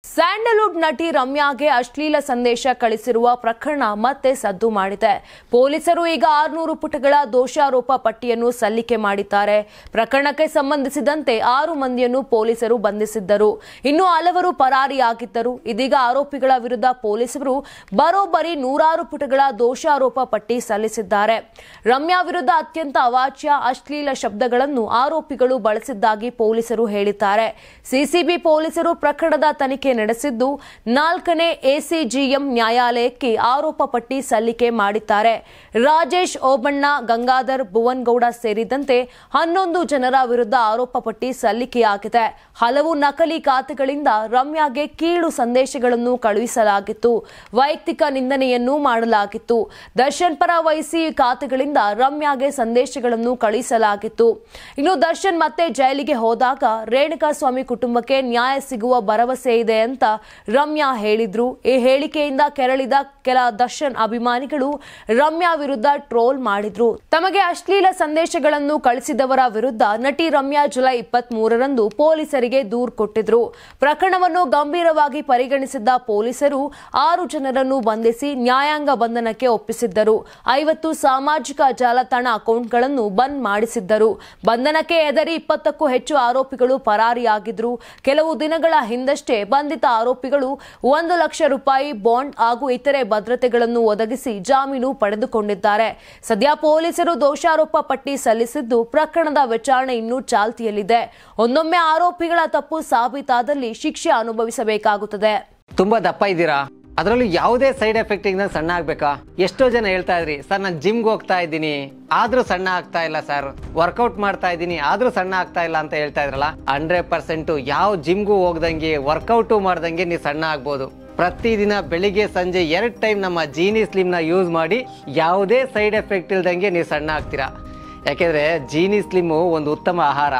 Sandalwood ನಟಿ ರಮ್ಯಾಗೆ ಅಶ್ಲೀಲ ಸಂದೇಶ ಕಳಿಸಿರುವ ಪ್ರಕರಣ ಮತ್ತೆ ಸದ್ದು ಮಾಡಿದೆ. ಪೊಲೀಸರು ಈಗ 600 ಪುಟಗಳ ದೋಷಾರೋಪ ಪಟ್ಟಿಯನ್ನು ಸಲ್ಲಿಕೆ ಮಾಡಿದ್ದಾರೆ. ಪ್ರಕರಣಕ್ಕೆ ಸಂಬಂಧಿಸಿದಂತೆ 6 ಮಂದಿಯನ್ನು ಪೊಲೀಸರು ಬಂಧಿಸಿದ್ದರು. ಇನ್ನು ಹಲವರು ಪರಾರಿಯಾಗಿದ್ದರು. ಇದೀಗ ಆರೋಪಿಗಳ ವಿರುದ್ಧ ಪೊಲೀಸರು ಬರೋಬ್ಬರಿ 106 ಪುಟಗಳ ದೋಷಾರೋಪ ಪಟ್ಟಿ ಸಲ್ಲಿಸಿದ್ದಾರೆ. ರಮ್ಯಾ ವಿರುದ್ಧ ಅತ್ಯಂತ ಅವಾಚ್ಯ ಅಶ್ಲೀಲ ಶಬ್ದಗಳನ್ನು ಆರೋಪಿಗಳು ಬಳಸಿದ್ದಾಗಿ ಪೊಲೀಸರು ಹೇಳಿದ್ದಾರೆ. ಸಿಸಿಬಿ ಪೊಲೀಸರು ಪ್ರಕರಣದ ತನಿಖೆ ನಡೆಸಿದ್ದು 4ನೇ ಎಸಿಜಿಎಂ ನ್ಯಾಯಾಲಯಕ್ಕೆ ಆರೋಪ ಪಟ್ಟಿ ಸಲ್ಲಿಕೆ ಮಾಡಿದ್ದಾರೆ. ರಾಜೇಶ್ ಓಬಣ್ಣ, ಗಂಗಾಧರ್, ಭುವನ್ಗೌಡ ಸೇರಿದಂತೆ 11 ಜನರ ವಿರುದ್ಧ ಆರೋಪ ಪಟ್ಟಿ ಸಲ್ಲಿಕೆಯಾಗಿದೆ. ಹಲವು ನಕಲಿ ಖಾತೆಗಳಿಂದ ರಮ್ಯಾಗೆ ಕೀಳು ಸಂದೇಶಗಳನ್ನು ಕಳುಹಿಸಲಾಗಿತ್ತು. ವೈಯಕ್ತಿಕ ನಿಂದನೆಯನ್ನೂ ಮಾಡಲಾಗಿತ್ತು. ದರ್ಶನ್ ಪರ ವಹಿಸಿ ಖಾತೆಗಳಿಂದ ರಮ್ಯಾಗೆ ಸಂದೇಶಗಳನ್ನು ಕಳುಹಿಸಲಾಗಿತ್ತು. ಇನ್ನು ದರ್ಶನ್ ಮತ್ತೆ ಜೈಲಿಗೆ ಹೋದಾಗ ರೇಣುಕಾಸ್ವಾಮಿ ಕುಟುಂಬಕ್ಕೆ ನ್ಯಾಯ ಸಿಗುವ ಭರವಸೆ ಇದೆ ಅಂತ ರಮ್ಯಾ ಹೇಳಿದ್ರು. ಈ ಹೇಳಿಕೆಯಿಂದ ಕೆರಳಿದ ಕೆಲ ದರ್ಶನ್ ಅಭಿಮಾನಿಗಳು ರಮ್ಯಾ ವಿರುದ್ಧ ಟ್ರೋಲ್ ಮಾಡಿದ್ರು. ತಮಗೆ ಅಶ್ಲೀಲ ಸಂದೇಶಗಳನ್ನು ಕಳಿಸಿದವರ ವಿರುದ್ಧ ನಟಿ ರಮ್ಯಾ ಜುಲೈ 23ರಂದು ಪೊಲೀಸರಿಗೆ ದೂರು ಕೊಟ್ಟಿದ್ರು. ಪ್ರಕರಣವನ್ನು ಗಂಭೀರವಾಗಿ ಪರಿಗಣಿಸಿದ್ದ ಪೊಲೀಸರು 6 ಜನರನ್ನು ಬಂಧಿಸಿ ನ್ಯಾಯಾಂಗ ಬಂಧನಕ್ಕೆ ಒಪ್ಪಿಸಿದ್ದರು. 50 ಸಾಮಾಜಿಕ ಜಾಲತಾಣ ಅಕೌಂಟ್ಗಳನ್ನು ಬಂದ್ ಮಾಡಿಸಿದ್ದರು. ಬಂಧನಕ್ಕೆ ಹೆದರಿ 20ಕ್ಕೂ ಹೆಚ್ಚು ಆರೋಪಿಗಳು ಪರಾರಿಯಾಗಿದ್ರು. ಕೆಲವು ದಿನಗಳ ಹಿಂದಷ್ಟೇ ಬಂಧಿತ ಆರೋಪಿಗಳು 1 ಲಕ್ಷ ರೂಪಾಯಿ ಬಾಂಡ್ ಹಾಗೂ ಇತರೆ ಭದ್ರತೆಗಳನ್ನು ಒದಗಿಸಿ ಜಾಮೀನು ಪಡೆದುಕೊಂಡಿದ್ದಾರೆ. ಸದ್ಯ ಪೊಲೀಸರು ದೋಷಾರೋಪ ಪಟ್ಟಿ ಸಲ್ಲಿಸಿದ್ದು ಪ್ರಕರಣದ ವಿಚಾರಣೆ ಇನ್ನೂ ಚಾಲ್ತಿಯಲ್ಲಿದೆ. ಒಂದೊಮ್ಮೆ ಆರೋಪಿಗಳ ತಪ್ಪು ಸಾಬೀತಾದಲ್ಲಿ ಶಿಕ್ಷೆ ಅನುಭವಿಸಬೇಕಾಗುತ್ತದೆ. ತುಂಬಾ ದಪ್ಪ ಇದ್ದೀರಾ, ಅದರಲ್ಲೂ ಯಾವುದೇ ಸೈಡ್ ಎಫೆಕ್ಟ್ ಇಂದ ಸಣ್ಣ ಆಗ್ಬೇಕಾ? ಎಷ್ಟೋ ಜನ ಹೇಳ್ತಾ ಇದ್ರಿ, ಸರ್ ನಾನು ಜಿಮ್ಗೆ ಹೋಗ್ತಾ ಇದ್ದೀನಿ ಆದ್ರೂ ಸಣ್ಣ ಆಗ್ತಾ ಇಲ್ಲ, ಸರ್ ವರ್ಕೌಟ್ ಮಾಡ್ತಾ ಇದ್ದೀನಿ ಆದ್ರೂ ಸಣ್ಣ ಆಗ್ತಾ ಇಲ್ಲ ಅಂತ ಹೇಳ್ತಾ ಇದ್ರಲ್ಲ. 100% ಯಾವ ಜಿಮ್ಗೂ ಹೋಗ್ದಂಗೆ ವರ್ಕೌಟು ಮಾಡ್ದಂಗೆ ನೀವು ಸಣ್ಣ ಆಗ್ಬೋದು. ಪ್ರತಿದಿನ ಬೆಳಿಗ್ಗೆ ಸಂಜೆ 2 ಟೈಮ್ ನಮ್ಮ ಜೀನಿ ಸ್ಲಿಮ್ ನ ಯೂಸ್ ಮಾಡಿ ಯಾವುದೇ ಸೈಡ್ ಎಫೆಕ್ಟ್ ಇಲ್ದಂಗೆ ನೀವು ಸಣ್ಣ ಆಗ್ತೀರಾ. ಯಾಕೆಂದ್ರೆ ಜೀನಿ ಸ್ಲಿಮ್ ಒಂದು ಉತ್ತಮ ಆಹಾರ.